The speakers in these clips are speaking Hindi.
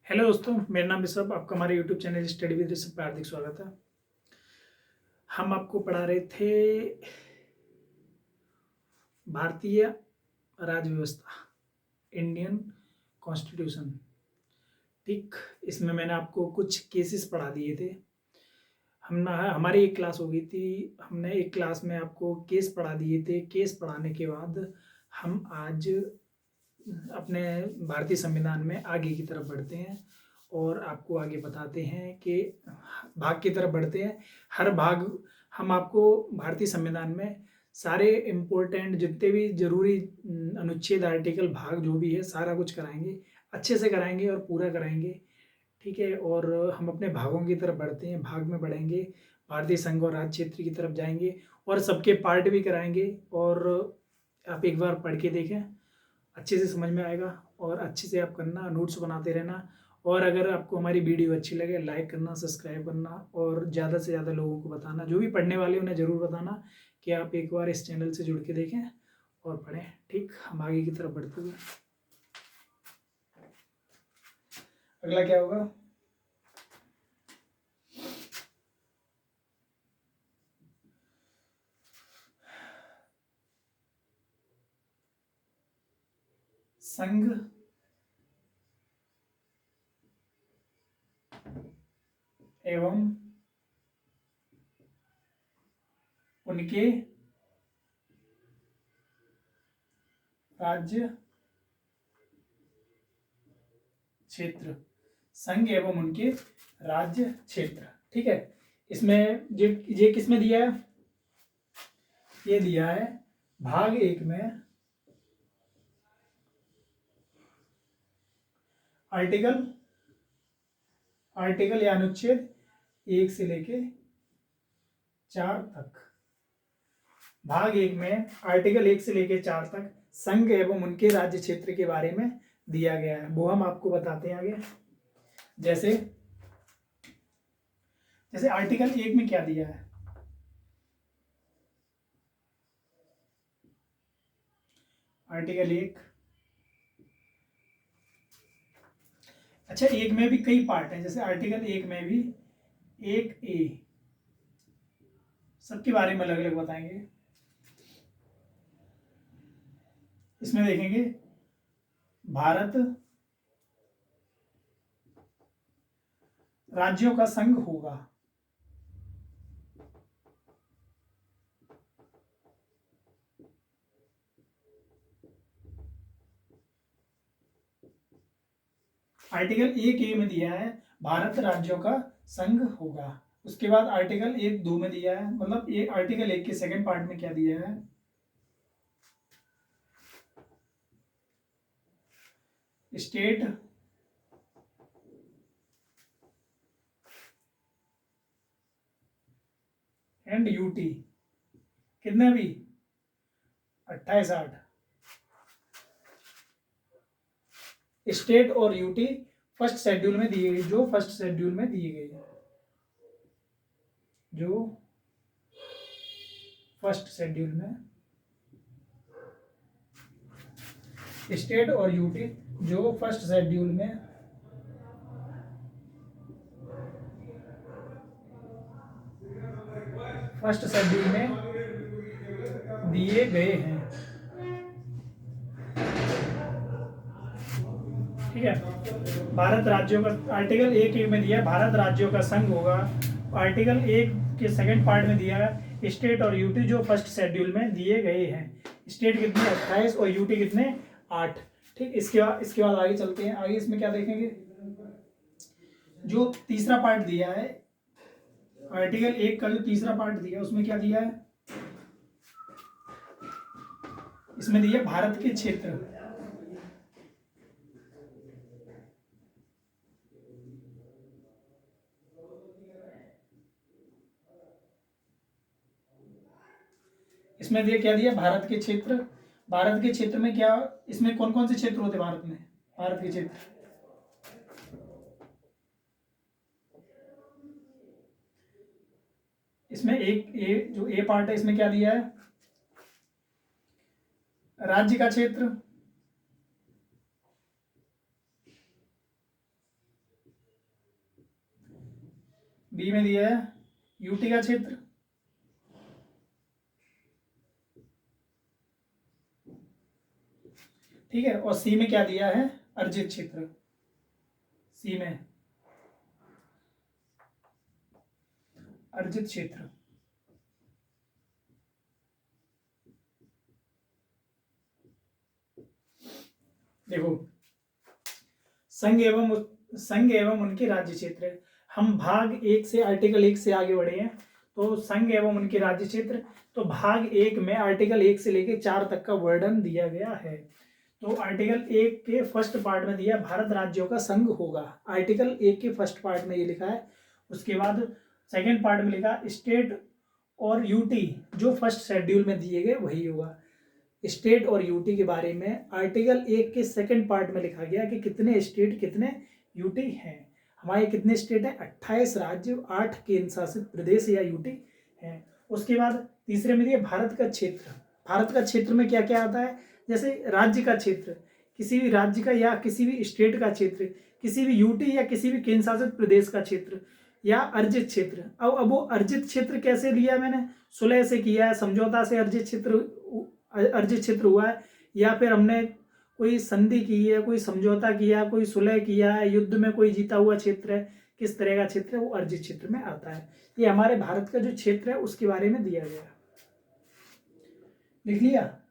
हेलो दोस्तों, मेरा नाम ऋषभ। आपका हमारे YouTube channel study with Rishabh पे हार्दिक स्वागत है। हम आपको पढ़ा रहे थे भारतीय राज्य व्यवस्था, इंडियन कॉन्स्टिट्यूशन। ठीक, इसमें मैंने आपको कुछ केसेस पढ़ा दिए थे। हमारी एक क्लास हो गई थी, हमने एक क्लास में आपको केस पढ़ा दिए थे। केस पढ़ाने के बाद हम आज अपने भारतीय संविधान में आगे की तरफ बढ़ते हैं और आपको आगे बताते हैं कि भाग की तरफ बढ़ते हैं। हर भाग हम आपको भारतीय संविधान में सारे इम्पोर्टेंट जितने भी जरूरी अनुच्छेद, आर्टिकल, भाग जो भी है सारा कुछ कराएंगे, अच्छे से कराएंगे और पूरा कराएंगे। ठीक है, और हम अपने भागों की तरफ बढ़ते हैं, भाग में बढ़ेंगे, भारतीय संघ और राज्य क्षेत्र की तरफ जाएंगे और सबके पार्ट भी कराएंगे। और आप एक बार पढ़ के देखें, अच्छे से समझ में आएगा और अच्छे से आप करना, नोट्स बनाते रहना। और अगर आपको हमारी वीडियो अच्छी लगे, लाइक करना, सब्सक्राइब करना और ज़्यादा से ज़्यादा लोगों को बताना। जो भी पढ़ने वाले उन्हें ज़रूर बताना कि आप एक बार इस चैनल से जुड़ के देखें और पढ़ें। ठीक, हम आगे की तरफ बढ़ते हुए अगला क्या होगा? संघ एवं उनके राज्य क्षेत्र। संघ एवं उनके राज्य क्षेत्र। ठीक है, इसमें ये किसमें दिया है? ये दिया है भाग एक में आर्टिकल या अनुच्छेद 1 से लेके 4 तक। भाग एक में आर्टिकल 1 से लेके 4 तक संघ एवं उनके राज्य क्षेत्र के बारे में दिया गया है। वो हम आपको बताते हैं आगे। जैसे जैसे आर्टिकल 1 में क्या दिया है? आर्टिकल 1, अच्छा, एक में भी कई पार्ट हैं। जैसे आर्टिकल 1 में भी 1A, सबके बारे में अलग अलग बताएंगे। इसमें देखेंगे भारत राज्यों का संघ होगा। आर्टिकल 1A में दिया है भारत राज्यों का संघ होगा। उसके बाद आर्टिकल 1(2) में दिया है, मतलब ये आर्टिकल 1 के सेकंड पार्ट में क्या दिया है? State and UT. कितने भी? 28-8। स्टेट और यूटी फर्स्ट शेड्यूल में दिए गई, जो फर्स्ट शेड्यूल में दिए गई, जो फर्स्ट शेड्यूल में स्टेट और यूटी जो फर्स्ट शेड्यूल में दिए गए हैं। ठीक है, भारत राज्यों का आर्टिकल 1 में दिया भारत राज्यों का संघ होगा। आर्टिकल 1 के सेकंड पार्ट में दिया है स्टेट और यूटी जो फर्स्ट शेड्यूल में दिए गए हैं। स्टेट कितने? 28 और यूटी कितने? 8। ठीक, इसके बाद आगे चलते हैं। आगे इसमें क्या देखेंगे? जो तीसरा पार्ट दिया है आर्टिकल 1 का, जो तीसरा पार्ट दिया उसमें क्या दिया है? इसमें दिया भारत के क्षेत्र। इसमें दिया क्या दिया? भारत के क्षेत्र। भारत के क्षेत्र में क्या, इसमें कौन कौन से क्षेत्र होते भारत में? भारत के क्षेत्र इसमें जो ए पार्ट है इसमें क्या दिया है? राज्य का क्षेत्र। बी में दिया है यूटी का क्षेत्र, ठीक है, और सी में क्या दिया है, अर्जित क्षेत्र, सी में अर्जित क्षेत्र। देखो संघ एवं उनके राज्य क्षेत्र, हम भाग एक से आर्टिकल 1 से आगे बढ़े हैं, तो संघ एवं उनके राज्य क्षेत्र, तो भाग 1 में आर्टिकल 1 से लेकर 4 तक का वर्णन दिया गया है। तो आर्टिकल 1 के फर्स्ट पार्ट में दिया भारत राज्यों का संघ होगा, आर्टिकल 1 के फर्स्ट पार्ट में ये लिखा है। उसके बाद सेकेंड पार्ट में लिखा स्टेट और यूटी, जो फर्स्ट शेड्यूल में दिए गए वही होगा। स्टेट और यूटी के बारे में आर्टिकल 1 के सेकंड पार्ट में लिखा गया कि कितने स्टेट कितने यूटी हैं। हमारे कितने स्टेट हैं, 28 राज्य, 8 केंद्र शासित प्रदेश या यूटी हैं। उसके बाद तीसरे में दिया भारत का क्षेत्र। भारत का क्षेत्र में क्या क्या आता है, जैसे राज्य का क्षेत्र, किसी भी राज्य का या किसी भी स्टेट का क्षेत्र, किसी भी यूटी या किसी भी केंद्र शासित प्रदेश का क्षेत्र, या अर्जित क्षेत्र। अब वो अर्जित क्षेत्र कैसे लिया मैंने, सुलह से किया है, समझौता से अर्जित क्षेत्र हुआ है, या फिर हमने कोई संधि की है, कोई समझौता किया, कोई सुलह किया है, युद्ध में कोई जीता हुआ क्षेत्र है, किस तरह का क्षेत्र है, वो अर्जित क्षेत्र में आता है। ये हमारे भारत का जो क्षेत्र है उसके बारे में दिया गया, लिख लिया।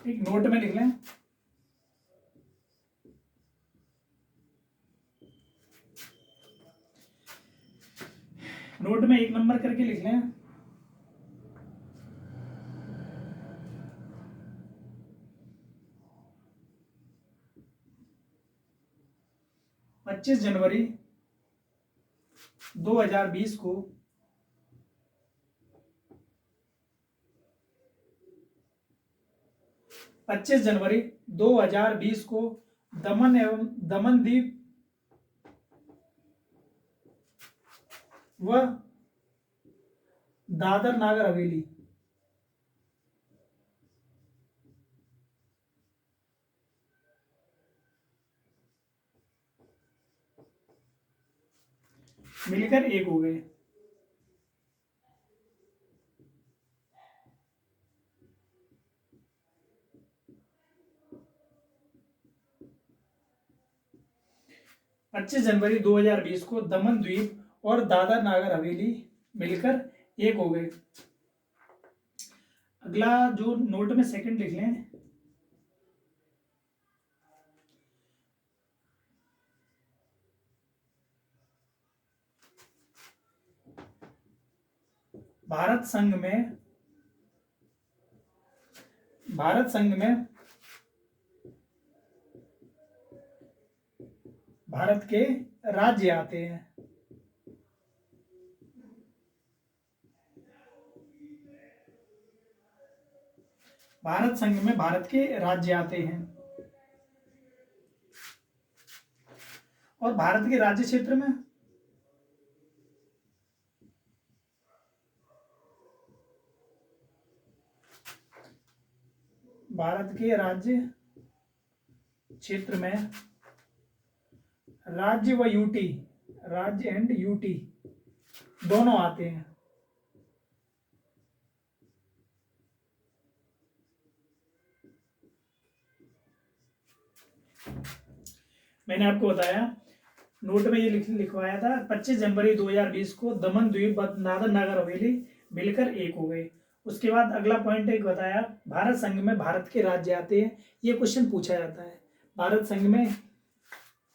एक नोट में लिख लें, नोट में 1 नंबर करके लिख लें। पच्चीस जनवरी 2020 को 25 जनवरी 2020 को दमन एवं दमन द्वीप व दादर नागर हवेली मिलकर एक हो गए। पच्चीस जनवरी 2020 को दमन द्वीप और दादर नागर हवेली मिलकर एक हो गए। अगला जो नोट में सेकंड लिख लें, भारत संघ में भारत के राज्य आते हैं। भारत संघ में भारत के राज्य आते हैं, और भारत के राज्य क्षेत्र में भारत के राज्य क्षेत्र में राज्य व यूटी, राज्य एंड यूटी दोनों आते हैं। मैंने आपको बताया, नोट में ये लिखवाया था 25 जनवरी 2020 को दमन द्वीप दादर नागर हवेली मिलकर एक हो गए। उसके बाद अगला पॉइंट एक बताया, भारत संघ में भारत के राज्य आते हैं। ये क्वेश्चन पूछा जाता है, भारत संघ में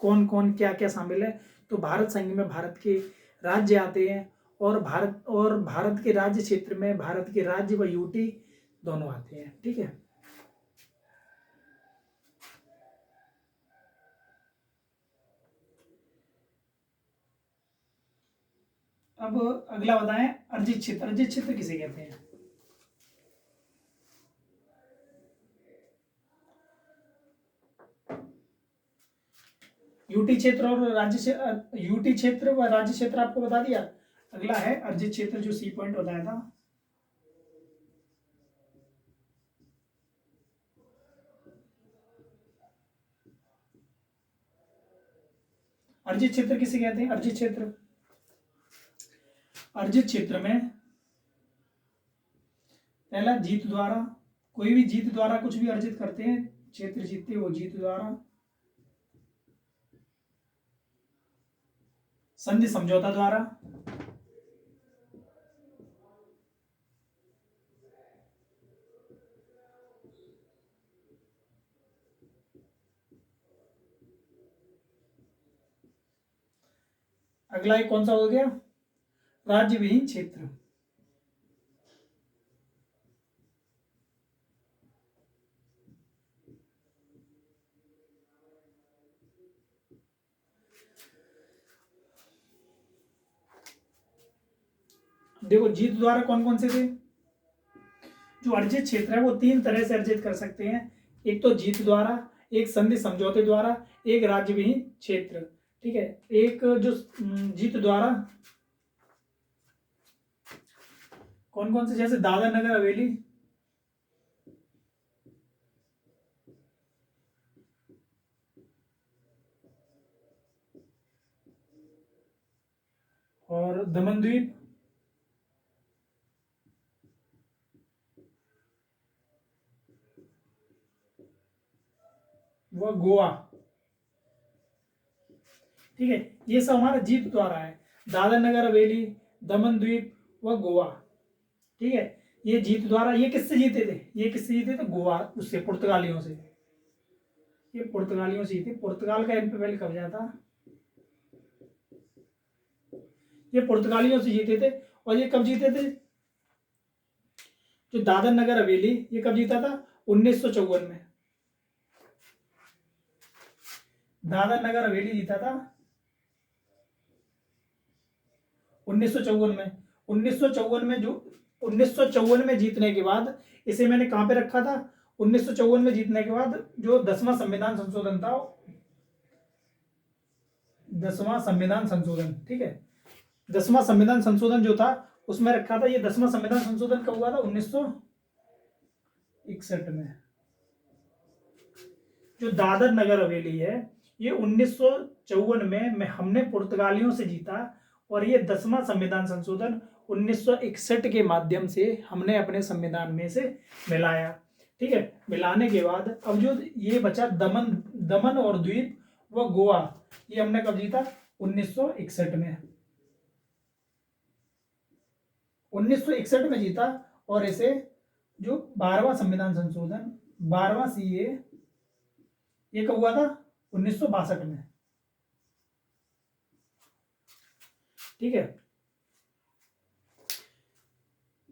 कौन कौन क्या क्या शामिल है, तो भारत संघ में भारत के राज्य आते हैं, और भारत के राज्य क्षेत्र में भारत के राज्य व यूटी दोनों आते हैं। ठीक है, अब अगला बताएं अर्जित क्षेत्र। अर्जित क्षेत्र किसे कहते हैं, यूटी क्षेत्र और यूटी क्षेत्र व राज्य क्षेत्र आपको बता दिया। अगला है अर्जित क्षेत्र, जो सी पॉइंट बताया था। अर्जित क्षेत्र किसे कहते हैं? अर्जित क्षेत्र में पहला जीत द्वारा, कोई भी जीत द्वारा कुछ भी अर्जित करते हैं, क्षेत्र जीतते हैं वो जीत द्वारा, संधि समझौता द्वारा, अगला एक कौन सा हो गया? राज्य विहीन क्षेत्र। देखो जीत द्वारा कौन कौन से थे? जो अर्जित क्षेत्र है वो तीन तरह से अर्जित कर सकते हैं, एक तो जीत द्वारा, एक संधि समझौते द्वारा, एक राज्य विहीन क्षेत्र। ठीक है, एक जो जीत द्वारा कौन कौन से, जैसे दादर नगर हवेली, और दमन द्वीप, व गोवा। ठीक है, ये सब हमारा जीत द्वारा है, दादर नगर हवेली, दमन द्वीप व गोवा। ठीक है, ये जीत द्वारा, ये किससे जीते थे? ये किससे जीते थे? गोवा, उससे, पुर्तगालियों से। ये पुर्तगालियों से जीते। पुर्तगाल का इन पे पहले कब्जा था, ये पुर्तगालियों से जीते थे। और ये कब जीते थे? जो दादर नगर हवेली, ये कब जीता था? 1954 में। दादर नगर हवेली जीता था 1954 में। 1954 में, जो 1954 में जीतने के बाद, इसे मैंने कहां पे रखा था? 1954 में जीतने के बाद जो 10वां संविधान संशोधन था, 10वां संविधान संशोधन, ठीक है, 10वां संविधान संशोधन जो था उसमें रखा था। ये 10वां संविधान संशोधन कब हुआ था? 1961 में। जो दादर नगर हवेली है, ये 1954 में हमने पुर्तगालियों से जीता, और ये 10वां संविधान संशोधन 1961 के माध्यम से हमने अपने संविधान में से मिलाया। ठीक है, मिलाने के बाद अब जो ये बचा दमन और द्वीप व गोवा, ये हमने कब जीता? 1961 में। 1961 में जीता। और इसे जो 12वां संविधान संशोधन, 12वां सीए, ये कब हुआ था? 1962 में। ठीक है,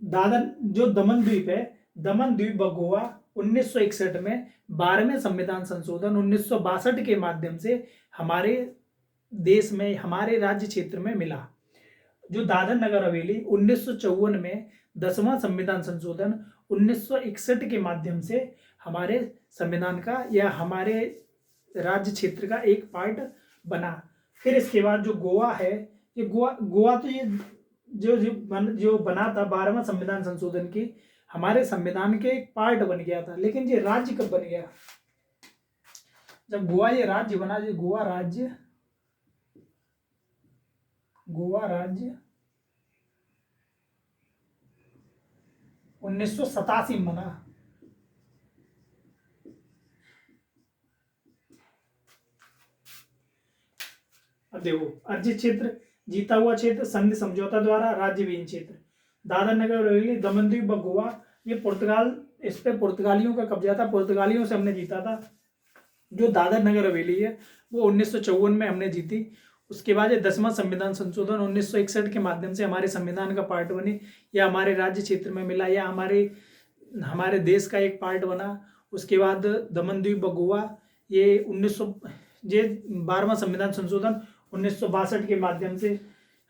दादर जो दमन द्वीप है, दमन द्वीप व गोवा 1961 में 12वें संविधान संशोधन 1962 के माध्यम से हमारे देश में, हमारे राज्य क्षेत्र में मिला। जो दादर नगर हवेली 1954 में 10वां संविधान संशोधन 1961 के माध्यम से हमारे संविधान का या हमारे राज्य क्षेत्र का एक पार्ट बना। फिर इसके बाद जो गोवा है, ये गोवा तो ये जो बना था 12वां संविधान संशोधन की, हमारे संविधान के एक पार्ट बन गया था। लेकिन ये राज्य कब बन गया? जब गोवा ये राज्य बना, जो गोवा राज्य 1987 में बना। अब देखो, अर्जित क्षेत्र, जीता हुआ क्षेत्र, संधि समझौता द्वारा, राज्य विहीन क्षेत्र, दादर नगर हवेली, दमन द्वीप व गोवा, ये पुर्तगाल, इस पे पुर्तगालियों का कब्जा था, पुर्तगालियों से हमने जीता था। जो दादर नगर हवेली है वो 1954 में हमने जीती। उसके बाद ये 10वां संविधान संशोधन 1961 के माध्यम से हमारे संविधान का पार्ट बनी, या हमारे राज्य क्षेत्र में मिला, या हमारे देश का एक पार्ट बना। उसके बाद दमन द्वीप व गोवा ये 12वां संविधान संशोधन 1962 के माध्यम से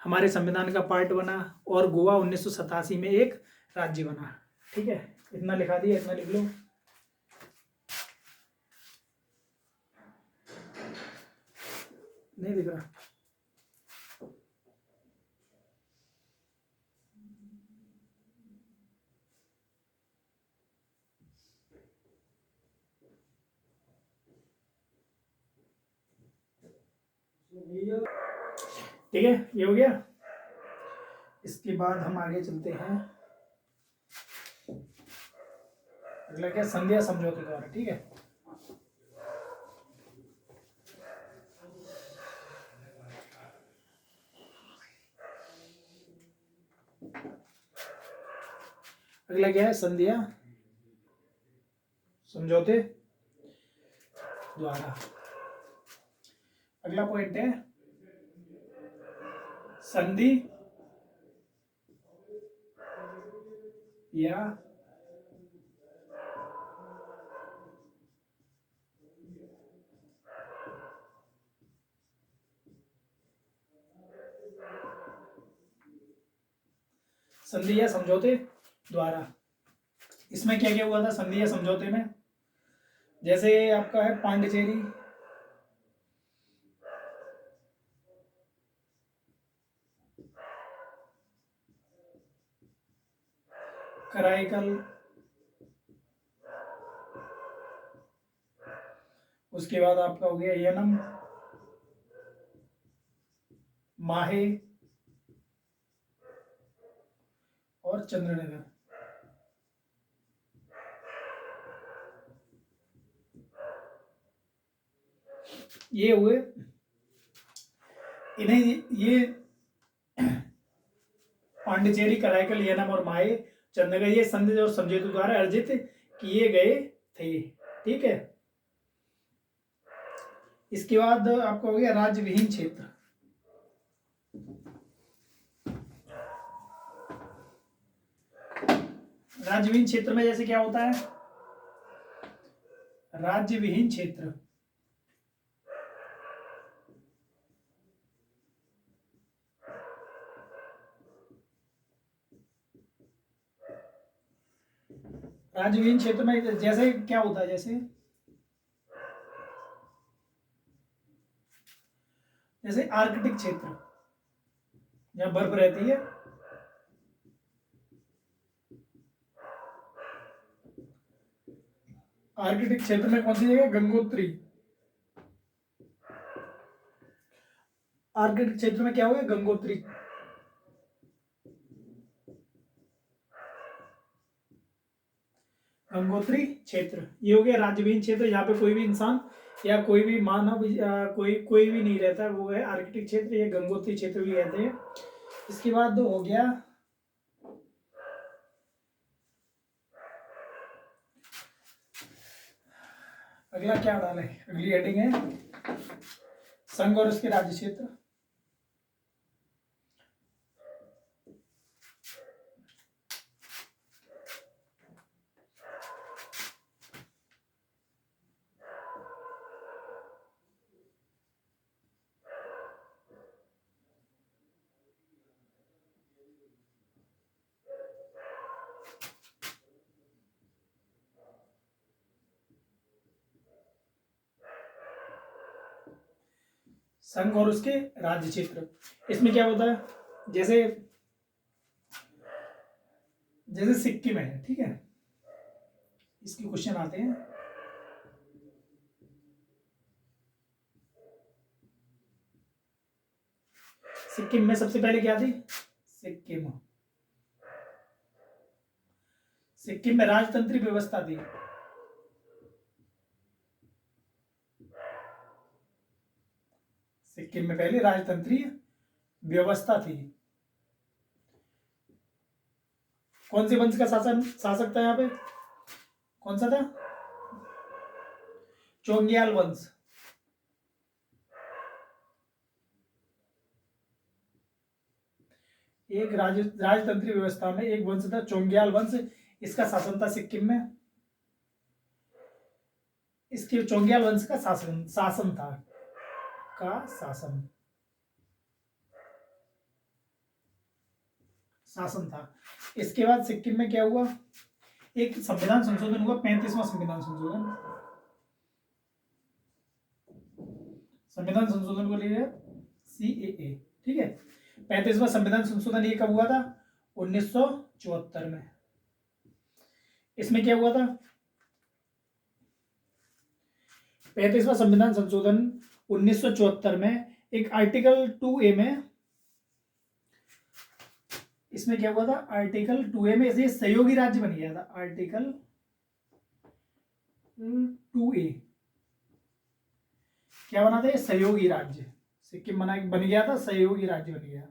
हमारे संविधान का पार्ट बना, और गोवा 1987 में एक राज्य बना। ठीक है, इतना लिखा दिया, इतना लिख लो। नहीं दिख रहा? ठीक है, ये हो गया। इसके बाद हम आगे चलते हैं। अगला क्या, संध्या समझौते द्वारा। ठीक है, अगला क्या है, संध्या समझौते द्वारा। अगला पॉइंट है संधि या संधि या समझौते द्वारा। इसमें क्या क्या हुआ था संधि या समझौते में? जैसे आपका है पांडिचेरी, कराईकल, उसके बाद आपका हो गया यनम, माहे और चंद्रनगर। ये हुए, इन्हें ये पांडिचेरी, कराईकल, यनम और माहे, चंद्रनगर ये संधि और समझौते द्वारा अर्जित किए गए थे। ठीक है, इसके बाद आपका हो गया राज्य विहीन क्षेत्र। राज्य विहीन क्षेत्र में जैसे क्या होता है, राज्य विहीन क्षेत्र राज्य विहीन क्षेत्र में जैसे क्या होता है, जैसे जैसे आर्कटिक क्षेत्र जहां बर्फ रहती है, आर्कटिक क्षेत्र में कौन सी जगह, गंगोत्री। आर्कटिक क्षेत्र में क्या हो गया, गंगोत्री। गंगोत्री क्षेत्र ये हो गया राज्यविहीन क्षेत्र, यहाँ पे कोई भी इंसान या कोई भी मानव कोई भी नहीं रहता, वो है आर्कटिक क्षेत्र, ये गंगोत्री क्षेत्र भी कहते हैं। इसके बाद हो गया अगला क्या डाले, अगली हेडिंग है संघ और उसके राज्य क्षेत्र। संघ और उसके राज्य क्षेत्र, इसमें क्या होता है, जैसे जैसे सिक्किम है, ठीक है, इसके क्वेश्चन आते हैं। सिक्किम में सबसे पहले क्या थी, सिक्किम सिक्किम में राजतंत्री व्यवस्था थी। सिक्किम में पहले राजतंत्रीय व्यवस्था थी। कौन से वंश का शासक था यहाँ पे, कौन सा था, चोंग्याल वंश। एक राजतंत्रीय व्यवस्था में एक वंश था चोंग्याल वंश, इसका शासन था सिक्किम में। इसके चोंग्याल वंश का शासन था, शासन था। इसके बाद सिक्किम में क्या हुआ, एक संविधान संशोधन हुआ, 35वां संविधान संशोधन। संविधान संशोधन को लिए CAA, ठीक है। 35वां संविधान संशोधन ये कब हुआ था? 1974 में। इसमें क्या हुआ था? 35वां संविधान संशोधन 1974 में एक आर्टिकल 2A में, इसमें क्या हुआ था? आर्टिकल 2A में ऐसे सहयोगी राज्य बन गया था। आर्टिकल 2A क्या बना था? ये सहयोगी राज्य। सिक्किम बन गया था, सहयोगी राज्य बन गया।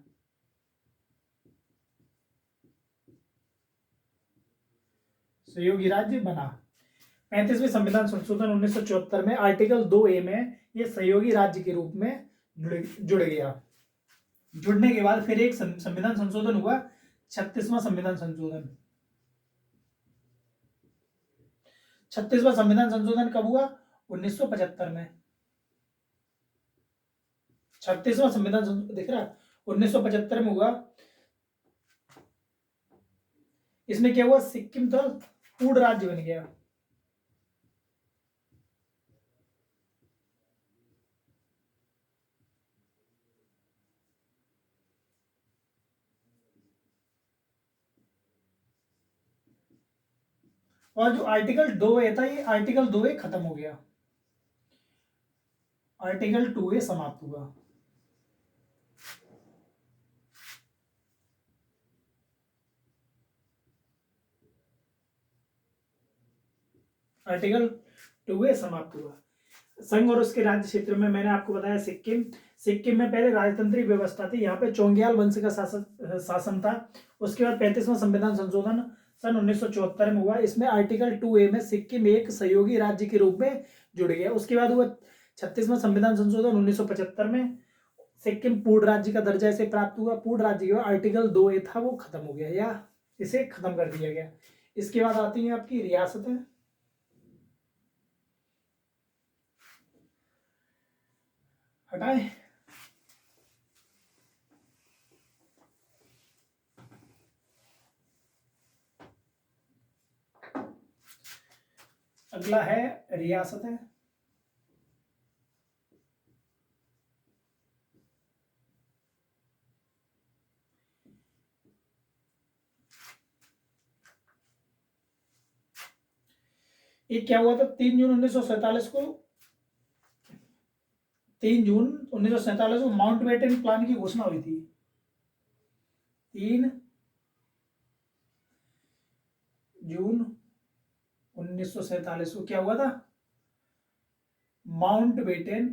सहयोगी राज्य बना। 35वें संविधान संशोधन 1974 में आर्टिकल 2A में ये सहयोगी राज्य के रूप में जुड़ गया। जुड़ने के बाद फिर एक संविधान संशोधन हुआ, 36वां संविधान संशोधन। 36वां संविधान संशोधन कब हुआ? 1975 में। 36वां संविधान संशोधन दिख रहा है, 1975 में हुआ। इसमें क्या हुआ? सिक्किम तो पूर्ण राज्य बन गया। और जो आर्टिकल 2A था, ये आर्टिकल 2A खत्म हो गया। आर्टिकल 2A समाप्त हुआ। आर्टिकल 2A समाप्त हुआ। संघ और उसके राज्य क्षेत्र में मैंने आपको बताया सिक्किम। सिक्किम में पहले राजतंत्रीय व्यवस्था थी, यहाँ पे चोंग्याल वंश का शासन था। उसके बाद 35वां संविधान संशोधन सन 1974 में हुआ। इसमें आर्टिकल 2A में सिक्किम एक सहयोगी राज्य के रूप में जुड़ गया। उसके बाद हुआ 36वां संविधान संशोधन 1975 में सिक्किम पूर्ण राज्य का दर्जा इसे प्राप्त हुआ। पूर्ण राज्य के आर्टिकल 2A था वो खत्म हो गया या इसे खत्म कर दिया गया। इसके बाद आती है आपकी रियासतें। हटाए। अगला है रियासतें। ये क्या हुआ था? 3 जून 1947 को 3 जून 1947 को माउंटबेटन प्लान की घोषणा हुई थी। 3 जून 1947 को क्या हुआ था? माउंटबेटन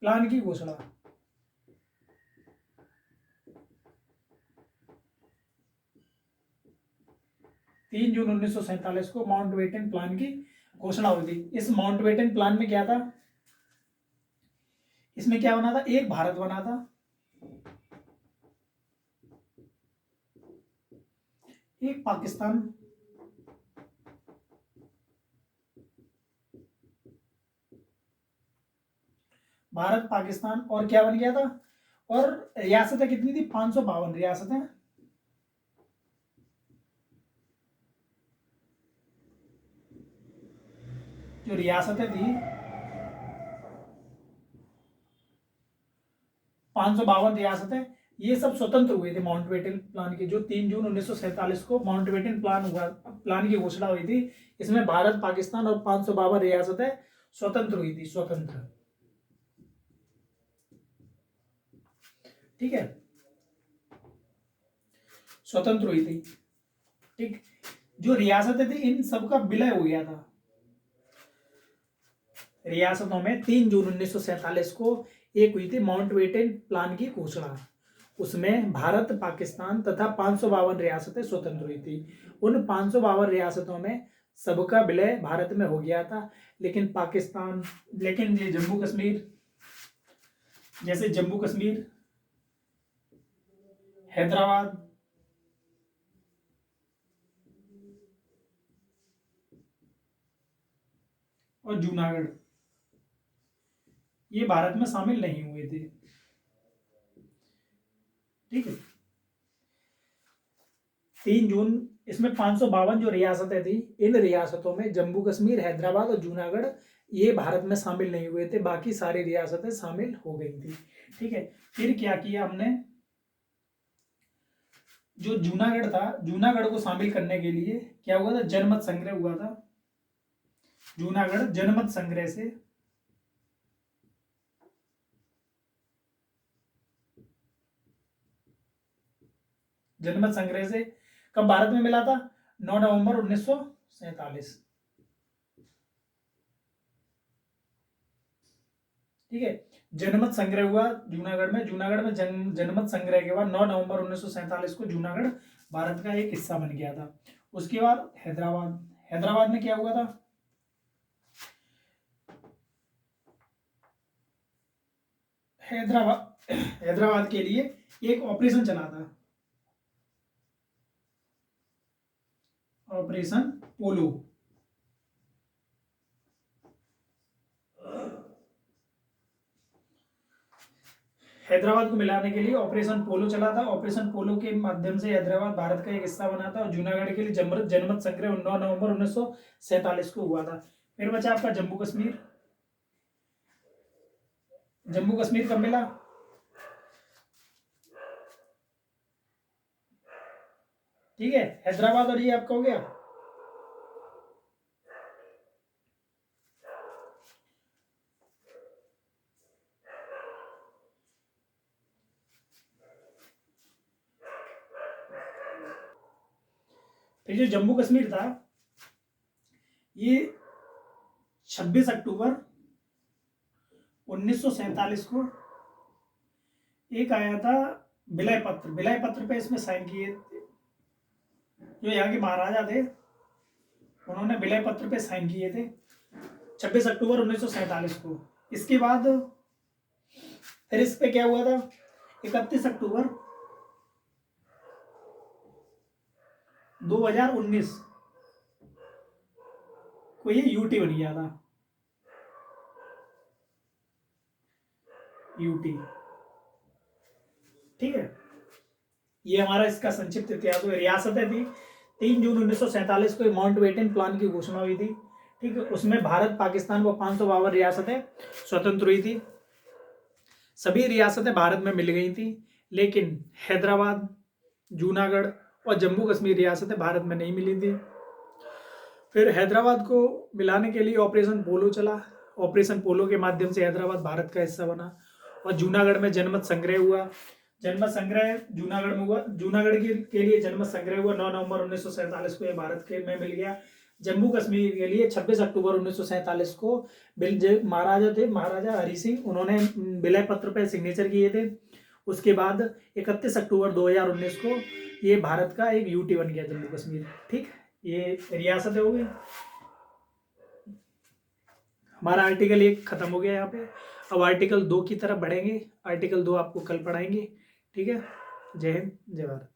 प्लान की घोषणा। तीन जून 1947 को माउंटबेटन प्लान की घोषणा हुई थी। इस माउंटबेटन प्लान में क्या था? इसमें क्या बना था? एक भारत बना था, एक पाकिस्तान, भारत पाकिस्तान, और क्या बन गया था? और रियासतें कितनी थी? 552 रियासतें। जो रियासतें थी 552 रियासतें, ये सब स्वतंत्र हुए थे माउंटबेटन प्लान के। जो 3 जून 1947 को माउंटबेटन प्लान की घोषणा हुई थी, इसमें भारत पाकिस्तान और 552 रियासतें स्वतंत्र हुई थी। स्वतंत्र, ठीक है, स्वतंत्र हुई थी। ठीक, जो रियासतें थी इन सबका विलय हो गया था। रियासतों में 3 जून 1947 को एक हुई थी माउंटबेटन प्लान की घोषणा। उसमें भारत पाकिस्तान तथा 552 रियासतें स्वतंत्र हुई थी। उन 552 रियासतों में सबका विलय भारत में हो गया था। लेकिन ये जम्मू कश्मीर, जैसे जम्मू कश्मीर, हैदराबाद, और जूनागढ़, ये भारत में शामिल नहीं हुए थे। ठीक है, 3 जून इसमें 552 जो रियासतें थी, इन रियासतों में जम्मू कश्मीर, हैदराबाद और जूनागढ़ ये भारत में शामिल नहीं हुए थे, बाकी सारी रियासतें शामिल हो गई थी। ठीक है, फिर क्या किया हमने, जो जूनागढ़ था, जूनागढ़ को शामिल करने के लिए क्या हुआ था, जनमत संग्रह हुआ था। जूनागढ़ जनमत संग्रह से कब भारत में मिला था, 9 नवंबर 1947। ठीक है, जनमत संग्रह हुआ जूनागढ़ में। जनमत संग्रह के बाद 9 नवंबर 1947 को जूनागढ़ भारत का एक हिस्सा बन गया था। उसके बाद हैदराबाद में क्या हुआ था, हैदराबाद के लिए एक ऑपरेशन चला था, ऑपरेशन पोलो। हैदराबाद को मिलाने के लिए ऑपरेशन पोलो चला था। ऑपरेशन पोलो के माध्यम से हैदराबाद भारत का एक हिस्सा बना था और जूनागढ़ के लिए जनमत संग्रह 9 नवंबर 1947 को हुआ था। फिर बचा आपका जम्मू कश्मीर। जम्मू कश्मीर कब मिला, ठीक है, हैदराबाद और ये आपका हो गया। फिर जो जम्मू कश्मीर था, ये 26 अक्टूबर 1947 को एक आया था विलय पत्र पे इसमें साइन किए थे। जो यहाँ के महाराजा थे उन्होंने विलय पत्र पे साइन किए थे 26 अक्टूबर 1947 को। इसके बाद फिर इस पे क्या हुआ था, 31 अक्टूबर 2019 को ये यूटी बन गया था, यूटी। ठीक है, ये हमारा इसका संक्षिप्त इतिहास हुआ। रियासतें थी, 3 जून 1947 को माउंटबेटन प्लान की घोषणा हुई थी। ठीक है, उसमें भारत, पाकिस्तान व 552 रियासतें स्वतंत्र हुई थी। सभी रियासतें भारत में मिल गई थी, लेकिन हैदराबाद, जूनागढ़ और जम्मू कश्मीर रियासतें भारत में नहीं मिली थी। फिर हैदराबाद को मिलाने के लिए ऑपरेशन पोलो चला। ऑपरेशन पोलो के माध्यम से हैदराबाद भारत का हिस्सा बना और जूनागढ़ में जनमत संग्रह हुआ। जनमत संग्रह जूनागढ़ में हुआ, जूनागढ़ के लिए जनमत संग्रह हुआ 9 नवंबर 1947 को, यह भारत के में मिल गया। जम्मू कश्मीर के लिए 26 अक्टूबर 1947 को महाराजा हरि सिंह, उन्होंने विलय पत्र पर सिग्नेचर किए थे। उसके बाद 31 अक्टूबर 2019 को ये भारत का एक यूटी बन गया जम्मू कश्मीर। ठीक, ये रियासतें हो गई। हमारा आर्टिकल 1 खत्म हो गया यहाँ पे। अब आर्टिकल 2 की तरफ बढ़ेंगे। आर्टिकल 2 आपको कल पढ़ाएंगे। ठीक है, जय हिंद, जय भारत।